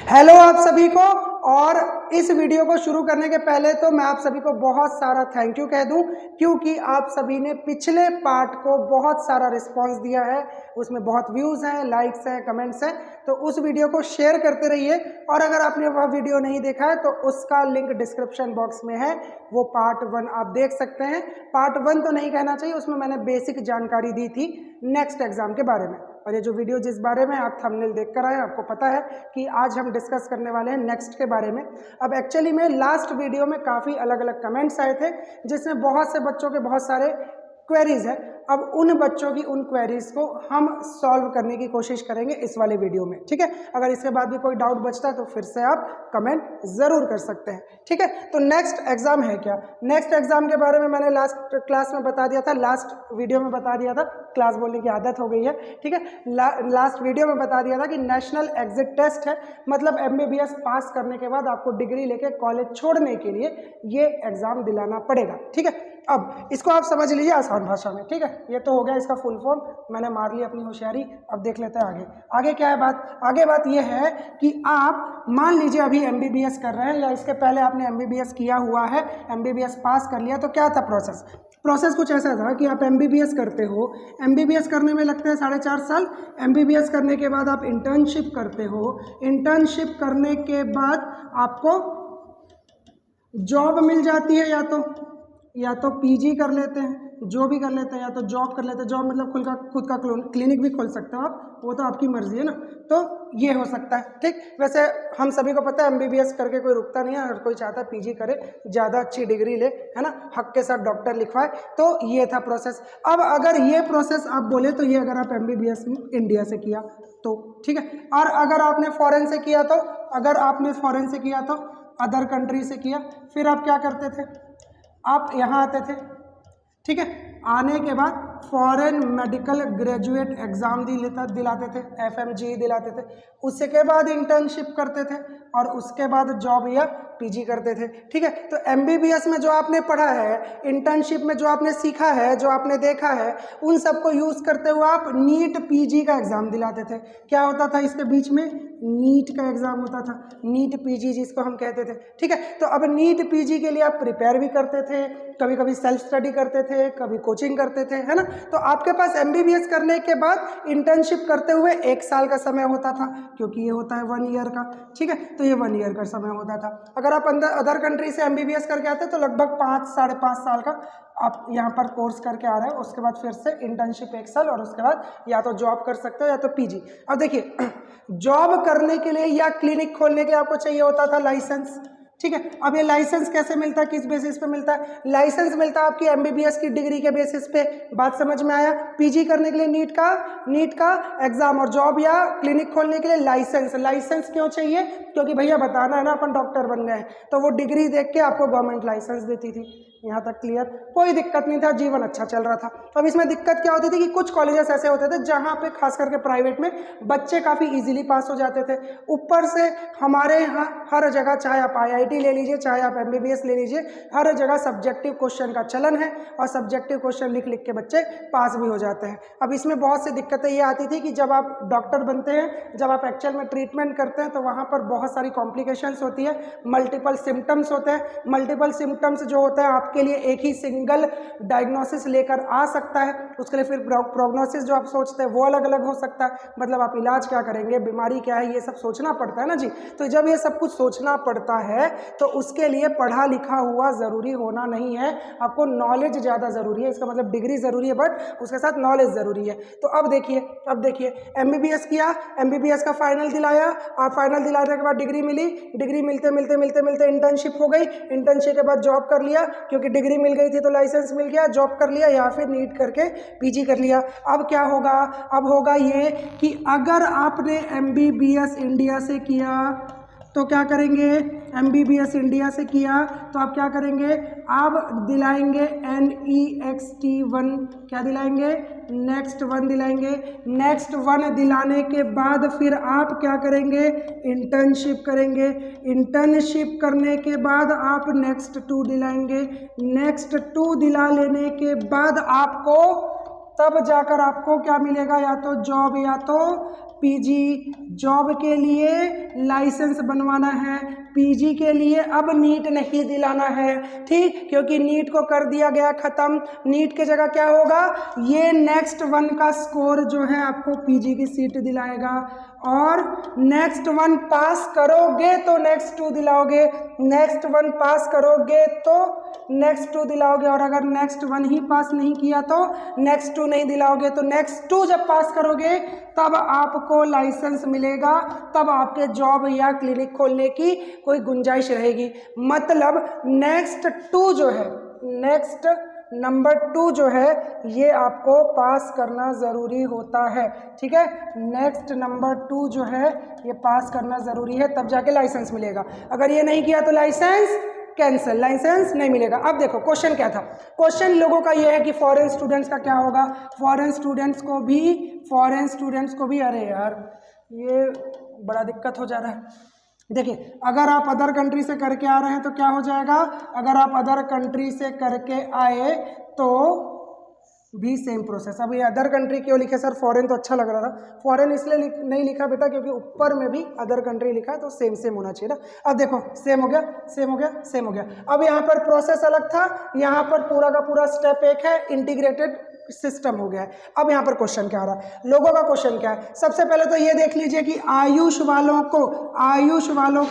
Hello आप सभी को। और इस वीडियो को शुरू करने के पहले तो मैं आप सभी को बहुत सारा थैंक यू कह दूं, क्योंकि आप सभी ने पिछले पार्ट को बहुत सारा रिस्पांस दिया है। उसमें बहुत व्यूज हैं, लाइक्स हैं, कमेंट्स हैं, तो उस वीडियो को शेयर करते रहिए। और अगर आपने वह वीडियो नहीं देखा है तो उसका लिंक डिस्क्रिप्शन बॉक्स में है, वो पार्ट 1 आप देख सकते हैं। पार्ट 1 तो नहीं कहना चाहिए, उसमें मैंने बेसिक जानकारी दी थी नेक्स्ट एग्जाम के बारे में। और ये जो वीडियो जिस बारे में आप थंबनेल देख कर आए, आपको पता है कि आज हम डिस्कस करने वाले हैं नेक्स्ट के बारे में। अब एक्चुअली में लास्ट वीडियो में काफ़ी अलग अलग कमेंट्स आए थे, जिसमें बहुत से बच्चों के बहुत सारे क्वेरीज है। अब उन बच्चों की उन क्वेरीज को हम सॉल्व करने की कोशिश करेंगे इस वाले वीडियो में, ठीक है। अगर इसके बाद भी कोई डाउट बचता है तो फिर से आप कमेंट जरूर कर सकते हैं, ठीक है। तो नेक्स्ट एग्जाम है क्या? नेक्स्ट एग्जाम के बारे में मैंने लास्ट क्लास में बता दिया था, लास्ट वीडियो में बता दिया था। क्लास बोलने की आदत हो गई है, ठीक है। लास्ट वीडियो में बता दिया था कि नेशनल एग्जिट टेस्ट है, मतलब MBBS पास करने के बाद आपको डिग्री लेके कॉलेज छोड़ने के लिए ये एग्जाम दिलाना पड़ेगा, ठीक है। अब इसको आप समझ लीजिए आसान भाषा में, ठीक है। ये तो हो गया इसका फुल फॉर्म, मैंने मार ली अपनी होशियारी। अब देख लेते हैं आगे। आगे क्या है बात? आगे बात ये है कि आप मान लीजिए अभी MBBS कर रहे हैं, या इसके पहले आपने MBBS किया हुआ है, MBBS पास कर लिया, तो क्या था प्रोसेस कुछ ऐसा था कि आप MBBS करते हो, MBBS करने में लगते हैं 4.5 साल। MBBS करने के बाद आप इंटर्नशिप करते हो, इंटर्नशिप करने के बाद आपको जॉब मिल जाती है, या तो PG कर लेते हैं, जो भी कर लेते हैं, या तो जॉब कर लेते हैं। जॉब मतलब खुद का क्लिनिक भी खोल सकते हो आप, वो तो आपकी मर्जी है ना। तो ये हो सकता है, ठीक। वैसे हम सभी को पता है MBBS करके कोई रुकता नहीं है, हर कोई चाहता है PG करे, ज़्यादा अच्छी डिग्री ले, है ना, हक के साथ डॉक्टर लिखवाए। तो ये था प्रोसेस। अब अगर ये प्रोसेस आप बोले तो ये अगर आप MBBS इंडिया से किया तो ठीक है, और अगर आपने फॉरेन से किया तो, अदर कंट्री से किया, फिर आप क्या करते थे? आप यहाँ आते थे, ठीक है। आने के बाद फॉरेन मेडिकल ग्रेजुएट एग्जाम दिलाते थे, FMG दिलाते थे। उसके बाद इंटर्नशिप करते थे, और उसके बाद जॉब या PG करते थे, ठीक है। तो MBBS में जो आपने पढ़ा है, इंटर्नशिप में जो आपने सीखा है, जो आपने देखा है, उन सबको यूज करते हुए आप नीट PG का एग्जाम दिलाते थे। क्या होता था इसके बीच में? नीट का एग्जाम होता था, नीट PG जिसको हम कहते थे, ठीक है। तो अब नीट PG के लिए आप प्रिपेयर भी करते थे, कभी कभी सेल्फ स्टडी करते थे, कभी कोचिंग करते थे, है ना। तो आपके पास MBBS करने के बाद इंटर्नशिप करते हुए 1 साल का समय होता था, क्योंकि ये होता है 1 ईयर का, ठीक है। तो ये 1 ईयर का समय होता था। अगर आप अदर कंट्री से MBBS करके आते तो लगभग 5 साढ़े 5 साल का आप यहाँ पर कोर्स करके आ रहे हो। उसके बाद फिर से इंटर्नशिप 1 साल, और उसके बाद या तो जॉब कर सकते हो या तो PG। अब देखिए, जॉब करने के लिए या क्लिनिक खोलने के लिए आपको चाहिए होता था लाइसेंस, ठीक है। अब ये लाइसेंस कैसे मिलता है, किस बेसिस पे मिलता है? लाइसेंस मिलता है आपकी MBBS की डिग्री के बेसिस पे। बात समझ में आया? PG करने के लिए नीट का एग्जाम, और जॉब या क्लिनिक खोलने के लिए लाइसेंस क्यों चाहिए? क्योंकि भैया बताना है ना अपन डॉक्टर बन गए, तो वो डिग्री देख के आपको गवर्नमेंट लाइसेंस देती थी। यहाँ तक क्लियर? कोई दिक्कत नहीं था, जीवन अच्छा चल रहा था। अब इसमें दिक्कत क्या होती थी कि कुछ कॉलेजेस ऐसे होते थे जहाँ पे खास करके प्राइवेट में बच्चे काफ़ी इजीली पास हो जाते थे। ऊपर से हमारे यहाँ हर जगह, चाहे आप IIT ले लीजिए, चाहे आप MBBS ले लीजिए, हर जगह सब्जेक्टिव क्वेश्चन का चलन है, और सब्जेक्टिव क्वेश्चन लिख लिख के बच्चे पास भी हो जाते हैं। अब इसमें बहुत सी दिक्कतें ये आती थी कि जब आप डॉक्टर बनते हैं, जब आप एक्चुअल में ट्रीटमेंट करते हैं, तो वहाँ पर बहुत सारी कॉम्प्लिकेशंस होती है, मल्टीपल सिम्टम्स होते हैं। मल्टीपल सिम्टम्स जो होते हैं आपके लिए एक ही सिंगल डायग्नोसिस लेकर आ सकता है, उसके लिए फिर प्रोग्नोसिस जो आप सोचते हैं वो अलग अलग हो सकता है। मतलब आप इलाज क्या करेंगे, बीमारी क्या है, ये सब सोचना पड़ता है ना जी। तो जब ये सब कुछ सोचना पड़ता है तो उसके लिए पढ़ा लिखा हुआ ज़रूरी होना नहीं है, आपको नॉलेज ज़्यादा ज़रूरी है। इसका मतलब डिग्री ज़रूरी है, बट उसके साथ नॉलेज ज़रूरी है। तो अब देखिए MBBS किया, MBBS का फाइनल दिलाया, और फाइनल दिलाने के बाद डिग्री मिली, डिग्री मिलते इंटर्नशिप हो गई, इंटर्नशिप के बाद जॉब कर लिया, क्योंकि डिग्री मिल गई थी तो लाइसेंस मिल गया, जॉब कर लिया, या फिर नीट करके PG कर लिया। अब क्या होगा? अब होगा ये कि अगर आपने MBBS इंडिया से किया तो क्या करेंगे? MBBS इंडिया से किया तो आप क्या करेंगे? आप दिलाएंगे NEXT 1, क्या दिलाएंगे? नेक्स्ट 1 दिलाएंगे। नेक्स्ट 1 दिलाने के बाद फिर आप क्या करेंगे? इंटर्नशिप करेंगे। इंटर्नशिप करने के बाद आप नेक्स्ट 2 दिलाएंगे। नेक्स्ट 2 दिला लेने के बाद आपको, तब जाकर आपको क्या मिलेगा? या तो जॉब या तो पीजी, जॉब के लिए लाइसेंस बनवाना है, पीजी के लिए अब नीट नहीं दिलाना है, ठीक, क्योंकि नीट को कर दिया गया ख़त्म। नीट के जगह क्या होगा, ये नेक्स्ट वन का स्कोर जो है आपको पीजी की सीट दिलाएगा, और नेक्स्ट वन पास करोगे तो नेक्स्ट टू दिलाओगे, नेक्स्ट वन पास करोगे तो नेक्स्ट टू दिलाओगे, और अगर नेक्स्ट वन ही पास नहीं किया तो नेक्स्ट टू नहीं दिलाओगे। तो नेक्स्ट टू जब पास करोगे तब आपको लाइसेंस मिलेगा, तब आपके जॉब या क्लिनिक खोलने की कोई गुंजाइश रहेगी। मतलब नेक्स्ट टू जो है, नेक्स्ट नंबर 2 जो है ये आपको पास करना ज़रूरी होता है, ठीक है। नेक्स्ट नंबर 2 जो है ये पास करना ज़रूरी है, तब जाके लाइसेंस मिलेगा। अगर ये नहीं किया तो लाइसेंस कैंसिल, लाइसेंस नहीं मिलेगा। अब देखो क्वेश्चन क्या था, क्वेश्चन लोगों का ये है कि फॉरेन स्टूडेंट्स का क्या होगा। फॉरेन स्टूडेंट्स को भी अरे यार ये बड़ा दिक्कत हो जा रहा है। देखिए, अगर आप अदर कंट्री से करके आ रहे हैं तो क्या हो जाएगा, अगर आप अदर कंट्री से करके आए तो भी सेम प्रोसेस। अब ये अदर कंट्री क्यों लिखे सर, फॉरेन तो अच्छा लग रहा था, फॉरेन इसलिए नहीं लिखा बेटा क्योंकि ऊपर में भी अदर कंट्री लिखा है तो सेम सेम होना चाहिए ना। अब देखो सेम हो गया, सेम हो गया, सेम हो गया। अब यहाँ पर प्रोसेस अलग था, यहाँ पर पूरा का पूरा स्टेप एक है, इंटीग्रेटेड सिस्टम हो गया है। अब यहाँ पर क्वेश्चन क्या आ रहा है, लोगों का क्वेश्चन क्या है। सबसे पहले तो ये देख लीजिए कि आयुष वालों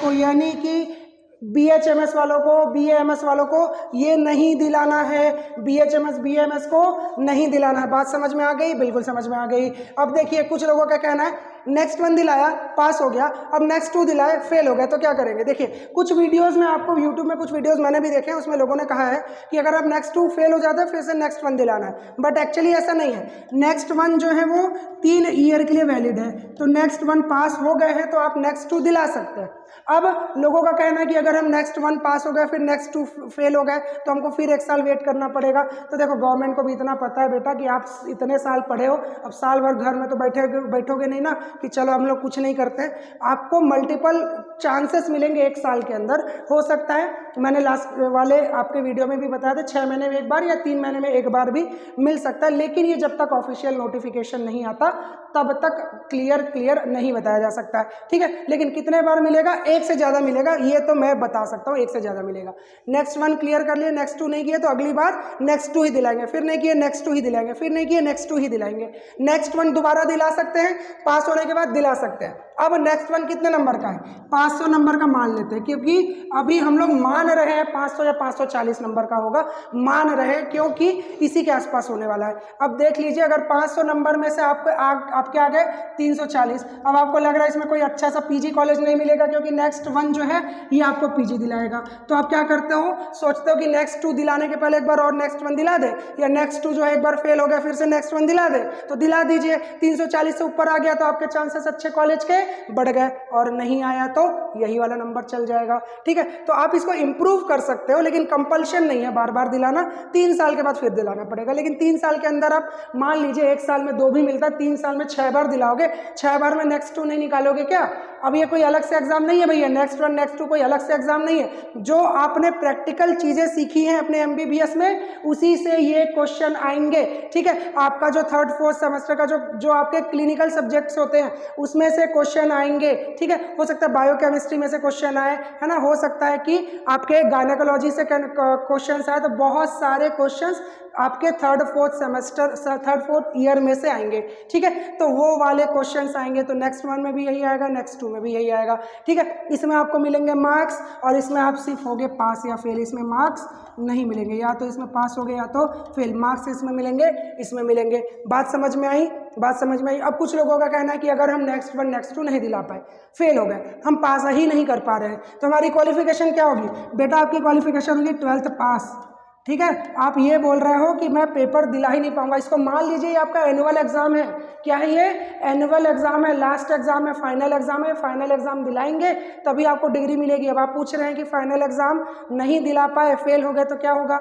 को यानी कि BHMS वालों को, BAMS वालों को ये नहीं दिलाना है, BHMS BAMS को नहीं दिलाना है। बात समझ में आ गई, बिल्कुल समझ में आ गई। अब देखिए कुछ लोगों का कहना है नेक्स्ट वन दिलाया पास हो गया, अब नेक्स्ट टू दिलाए फेल हो गया, तो क्या करेंगे। देखिए कुछ वीडियोस में आपको यूट्यूब में कुछ वीडियोस मैंने भी देखे हैं, उसमें लोगों ने कहा है कि अगर आप नेक्स्ट टू फेल हो जाते हैं फिर से नेक्स्ट वन दिलाना है, बट एक्चुअली ऐसा नहीं है। नेक्स्ट वन जो है वो 3 ईयर के लिए वैलिड है, तो नेक्स्ट वन पास हो गए हैं तो आप नेक्स्ट टू दिला सकते हैं। अब लोगों का कहना है कि अगर हम नेक्स्ट वन पास हो गए फिर नेक्स्ट टू फेल हो गए तो हमको फिर 1 साल वेट करना पड़ेगा। तो देखो गवर्नमेंट को भी इतना पता है बेटा कि आप इतने साल पढ़े हो, अब साल भर घर में तो बैठोगे नहीं ना कि चलो हम लोग कुछ नहीं करते हैं। आपको मल्टीपल चांसेस मिलेंगे 1 साल के अंदर। हो सकता है, मैंने लास्ट वाले आपके वीडियो में भी बताया था, 6 महीने में 1 बार या 3 महीने में 1 बार भी मिल सकता है, लेकिन ये जब तक ऑफिशियल नोटिफिकेशन नहीं आता तब तक क्लियर नहीं बताया जा सकता है, ठीक है। लेकिन कितने बार मिलेगा, 1 से ज़्यादा मिलेगा, ये तो मैं बता सकता हूँ, 1 से ज़्यादा मिलेगा। नेक्स्ट वन क्लियर कर लिए, नेक्स्ट टू नहीं किए तो अगली बार नेक्स्ट टू ही दिलाएंगे, फिर नहीं किए नेक्स्ट टू ही दिलाएंगे, फिर नहीं किए नेक्स्ट टू ही दिलाएंगे। नेक्स्ट वन दोबारा दिला सकते हैं, पास होने के बाद दिला सकते हैं। अब नेक्स्ट वन कितने नंबर का है, 500 नंबर का मान लेते हैं, क्योंकि अभी हम लोग मान रहे हैं 500 या 540 नंबर का होगा, मान रहे हैं क्योंकि इसी के आसपास होने वाला है। अब देख लीजिए अगर 500 नंबर में से आपके आ गए 340, अब आपको लग रहा है इसमें कोई अच्छा सा पीजी कॉलेज नहीं मिलेगा क्योंकि नेक्स्ट वन जो है ये आपको पीजी दिलाएगा, तो आप क्या करते हो, सोचते हो कि नेक्स्ट टू दिलाने के पहले एक बार और नेक्स्ट वन दिला दे, या नेक्स्ट टू जो है एक बार फेल हो गया फिर से नेक्स्ट वन दिला दे, तो दिला दीजिए। 340 से ऊपर आ गया तो आपके चांसेस अच्छे कॉलेज के बढ़ गए, और नहीं आया तो यही वाला नंबर चल जाएगा, ठीक है। तो आप इसको इंप्रूव कर सकते हो, लेकिन कंपल्शन नहीं है बार बार दिलाना, 3 साल के बाद फिर दिलाना पड़ेगा। लेकिन 3 साल के अंदर आप मान लीजिए 1 साल में 2 भी मिलता है, 3 साल में 6 बार दिलाओगे, 6 बार में नेक्स्ट टू नहीं निकालोगे क्या। अब ये कोई अलग से एग्जाम नहीं है भैया, नेक्स्ट वन नेक्स्ट टू कोई अलग से एग्जाम नहीं है, जो आपने प्रैक्टिकल चीजें सीखी हैं अपने MBBS में उसी से ये क्वेश्चन आएंगे, ठीक है। आपका जो 3rd 4th सेमेस्टर का जो आपके क्लिनिकल सब्जेक्ट्स होते हैं उसमें से क्वेश्चन आएंगे, ठीक है। हो सकता है बायोकेमिस्ट्री में से क्वेश्चन आए, है ना, हो सकता है कि आपके गायनेकोलॉजी से क्वेश्चन आए, तो बहुत सारे क्वेश्चंस आपके 3rd 4th semester 3rd 4th year में से आएंगे, ठीक है। तो वो वाले क्वेश्चंस आएंगे, तो नेक्स्ट वन में भी यही आएगा, नेक्स्ट टू में भी यही आएगा, ठीक है। इसमें आपको मिलेंगे मार्क्स, और इसमें आप सिर्फ होगे पास या फेल, इसमें मार्क्स नहीं मिलेंगे, या तो इसमें पास हो गए या तो फेल, मार्क्स इसमें मिलेंगे, इसमें मिलेंगे। बात समझ में आई, बात समझ में आई। अब कुछ लोगों का कहना है कि अगर हम नेक्स्ट वन नेक्स्ट टू नहीं दिला पाए, फेल हो गए, हम पास ही नहीं कर पा रहे हैं, तो हमारी क्वालिफिकेशन क्या होगी बेटा, आपकी क्वालिफिकेशन होगी 12th पास, ठीक है। आप ये बोल रहे हो कि मैं पेपर दिला ही नहीं पाऊंगा, इसको मान लीजिए ये आपका एनुअल एग्जाम है, क्या है ये, एनुअल एग्जाम है, लास्ट एग्जाम है, फाइनल एग्जाम है, फाइनल एग्जाम दिलाएंगे तभी आपको डिग्री मिलेगी। अब आप पूछ रहे हैं कि फाइनल एग्जाम नहीं दिला पाए, फेल हो गए तो क्या होगा,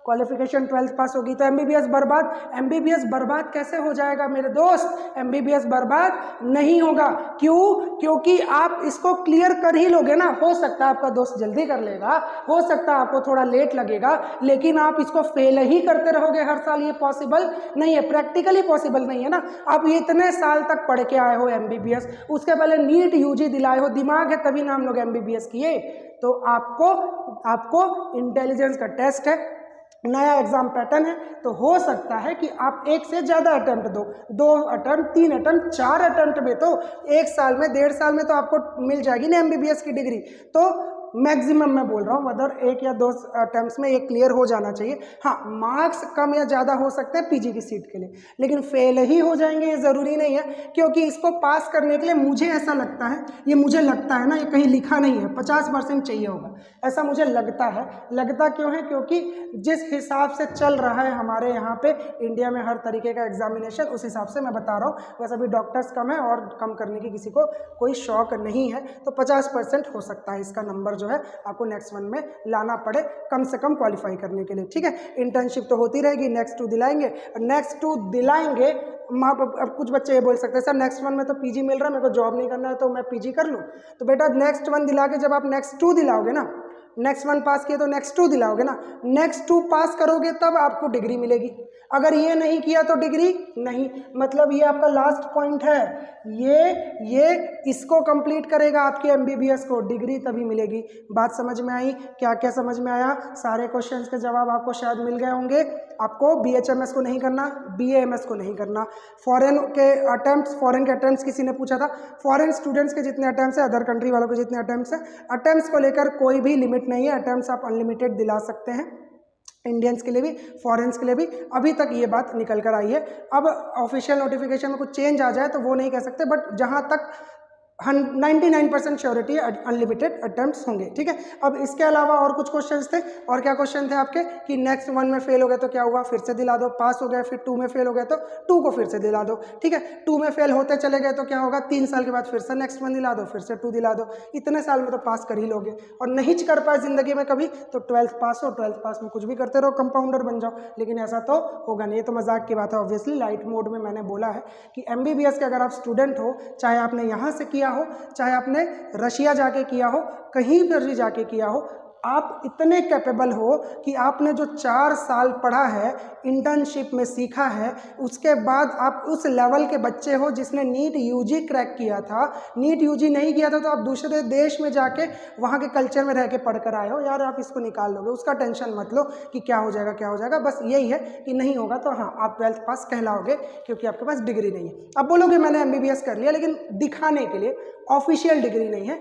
क्वालिफिकेशन 12th पास होगी तो एमबीबीएस बर्बाद। एमबीबीएस बर्बाद कैसे हो जाएगा मेरे दोस्त? एमबीबीएस बर्बाद नहीं होगा। क्यों? क्योंकि आप इसको क्लियर कर ही लोगे ना। हो सकता है आपका दोस्त जल्दी कर लेगा, हो सकता है आपको थोड़ा लेट लगेगा, लेकिन आप इसको फेल ही करते रहोगे हर साल, ये पॉसिबल नहीं है, प्रैक्टिकली पॉसिबल नहीं है ना। आप ये इतने साल तक पढ़ के आए हो एमबीबीएस, उसके पहले नीट यूजी दिलाए हो, दिमाग है तभी ना हम लोग एमबीबीएस किए। तो आपको इंटेलिजेंस का टेस्ट है, नया एग्जाम पैटर्न है, तो हो सकता है कि आप एक से ज़्यादा अटेम्प्ट दो, 2 अटेम्प्ट, 3 अटेम्प्ट, 4 अटेम्प्ट में तो 1 साल में, 1.5 साल में तो आपको मिल जाएगी ना एमबीबीएस की डिग्री। तो मैक्सिमम मैं बोल रहा हूँ, अदर 1 या 2 अटेम्प्ट्स में ये क्लियर हो जाना चाहिए। हाँ, मार्क्स कम या ज़्यादा हो सकते हैं पीजी की सीट के लिए, लेकिन फेल ही हो जाएंगे ये ज़रूरी नहीं है। क्योंकि इसको पास करने के लिए मुझे ऐसा लगता है, ये मुझे लगता है ना, ये कहीं लिखा नहीं है, 50% चाहिए होगा, ऐसा मुझे लगता है। लगता क्यों है? क्योंकि जिस हिसाब से चल रहा है हमारे यहाँ पे इंडिया में हर तरीके का एग्जामिनेशन, उस हिसाब से मैं बता रहा हूँ। वैसे भी डॉक्टर्स कम है और कम करने की किसी को कोई शौक नहीं है, तो 50% हो सकता है इसका नंबर जो है आपको नेक्स्ट 1 में लाना पड़े कम से कम क्वालिफाई करने के लिए। ठीक है, इंटर्नशिप तो होती रहेगी, नेक्स्ट 2 दिलाएंगे, नेक्स्ट 2 दिलाएंगे। अब कुछ बच्चे ये बोल सकते हैं सर नेक्स्ट 1 में तो पीजी मिल रहा है, मेरे को जॉब नहीं करना है तो मैं पीजी कर लूँ। तो बेटा नेक्स्ट 1 दिला के जब आप नेक्स्ट 2 दिलाओगे ना, नेक्स्ट 1 पास किए तो नेक्स्ट 2 दिलाओगे ना, नेक्स्ट 2 पास करोगे तब आपको डिग्री मिलेगी। अगर ये नहीं किया तो डिग्री नहीं। मतलब ये आपका लास्ट पॉइंट है, ये इसको कंप्लीट करेगा आपके एमबीबीएस को, डिग्री तभी मिलेगी। बात समझ में आई? क्या क्या समझ में आया? सारे क्वेश्चंस के जवाब आपको शायद मिल गए होंगे। आपको बीएचएमएस को नहीं करना, बीएएमएस को नहीं करना। फॉरेन के अटेम्प्ट्स किसी ने पूछा था, फॉरेन स्टूडेंट्स के जितने अटेम्प्ट्स हैं, अदर कंट्री वालों के जितने अटेम्प्ट्स हैं, अटेम्प्ट्स को लेकर कोई भी लिमिट नहीं है, अटेम्प्ट्स आप अनलिमिटेड दिला सकते हैं, इंडियंस के लिए भी, फॉरेन्स के लिए भी। अभी तक ये बात निकल कर आई है। अब ऑफिशियल नोटिफिकेशन में कुछ चेंज आ जाए तो वो नहीं कह सकते, बट जहाँ तक 99% श्योरिटी है अनलिमिटेड अटेम्प्ट्स होंगे। ठीक है, अब इसके अलावा और कुछ क्वेश्चंस थे। और क्या क्वेश्चन थे आपके कि नेक्स्ट 1 में फेल हो गए तो क्या हुआ, फिर से दिला दो, पास हो गए फिर 2 में फेल हो गए तो 2 को फिर से दिला दो। ठीक है, 2 में फेल होते चले गए तो क्या होगा, 3 साल के बाद फिर से नेक्स्ट 1 दिला दो, फिर से 2 दिला दो, इतने साल में तो पास कर ही लोगे। और नहीं कर पाए जिंदगी में कभी तो 12th पास हो, 12th पास में कुछ भी करते रहो, कंपाउंडर बन जाओ, लेकिन ऐसा तो होगा नहीं। ये तो मजाक की बात है। ऑब्वियसली लाइट मोड में मैंने बोला है कि एमबीबीएस के अगर आप स्टूडेंट हो, चाहे आपने यहाँ से किया हो, चाहे आपने रशिया जाके किया हो, कहीं पर भी जाके किया हो, आप इतने कैपेबल हो कि आपने जो 4 साल पढ़ा है, इंटर्नशिप में सीखा है, उसके बाद आप उस लेवल के बच्चे हो जिसने नीट यूजी क्रैक किया था। नीट यूजी नहीं किया था तो आप दूसरे देश में जाके वहाँ के कल्चर में रह के पढ़ कर आए हो। यार आप इसको निकाल लोगे, उसका टेंशन मत लो कि क्या हो जाएगा क्या हो जाएगा, बस यही है कि नहीं होगा तो हाँ आप 12th पास कहलाओगे क्योंकि आपके पास डिग्री नहीं है। अब बोलोगे मैंने एमबीबीएस कर लिया, लेकिन दिखाने के लिए ऑफिशियल डिग्री नहीं है।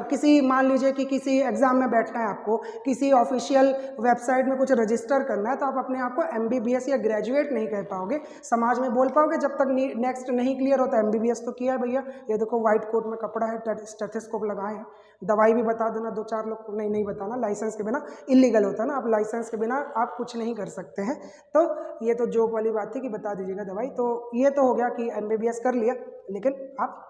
किसी मान लीजिए कि किसी एग्जाम में बैठना है आपको, किसी ऑफिशियल वेबसाइट में कुछ रजिस्टर करना है, तो आप अपने आप को एमबीबीएस या ग्रेजुएट नहीं कह पाओगे, समाज में बोल पाओगे जब तक नेक्स्ट नहीं क्लियर होता। एमबीबीएस तो किया है भैया, ये देखो वाइट कोट में कपड़ा है, स्टेथोस्कोप लगाए हैं, दवाई भी बता देना 2-4 लोग को, नहीं बताना, लाइसेंस के बिना इलीगल होता है ना, आप लाइसेंस के बिना आप कुछ नहीं कर सकते हैं। तो ये तो जोक वाली बात थी कि बता दीजिएगा दवाई। तो ये तो हो गया कि एमबीबीएस कर लिया लेकिन आप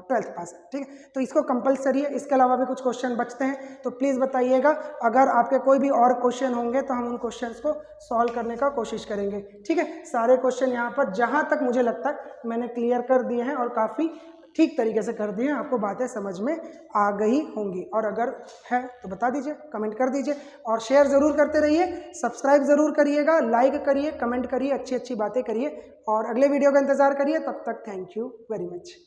12th पास है। ठीक है, तो इसको कंपलसरी है। इसके अलावा भी कुछ क्वेश्चन बचते हैं तो प्लीज़ बताइएगा। अगर आपके कोई भी और क्वेश्चन होंगे तो हम उन क्वेश्चंस को सॉल्व करने का कोशिश करेंगे। ठीक है, सारे क्वेश्चन यहाँ पर जहाँ तक मुझे लगता है मैंने क्लियर कर दिए हैं और काफ़ी ठीक तरीके से कर दिए हैं, आपको बातें समझ में आ गई होंगी। और अगर है तो बता दीजिए, कमेंट कर दीजिए और शेयर ज़रूर करते रहिए, सब्सक्राइब ज़रूर करिएगा, लाइक करिए, कमेंट करिए, अच्छी अच्छी बातें करिए और अगले वीडियो का इंतज़ार करिए। तब तक थैंक यू वेरी मच।